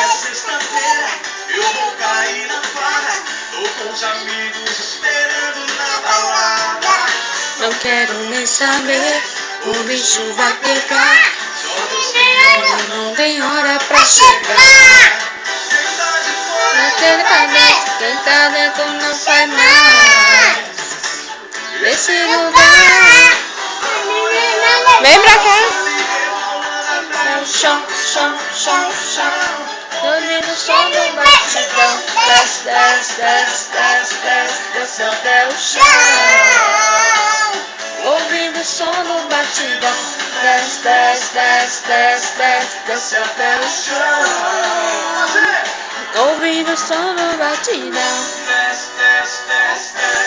é sexta-feira, eu vou cair na farra. Tô com os amigos esperando na balada. Não quero nem saber, o bicho vai pegar. Só Deus tem hora, Não tem hora pra chegar. quem tá de fora Quem tá dentro não sai mais desse lugar. Vem pra cá. É o chão, chão, chão, chão. Ouvindo o som do batidão. Desce, desce, desce, desce, desce, desce até o chão. Ouvindo o som do batidão. Desce, desce, desce, desce, desce, desce até o chão. Ouvindo o som do batidão. desce, desce, desce, desce.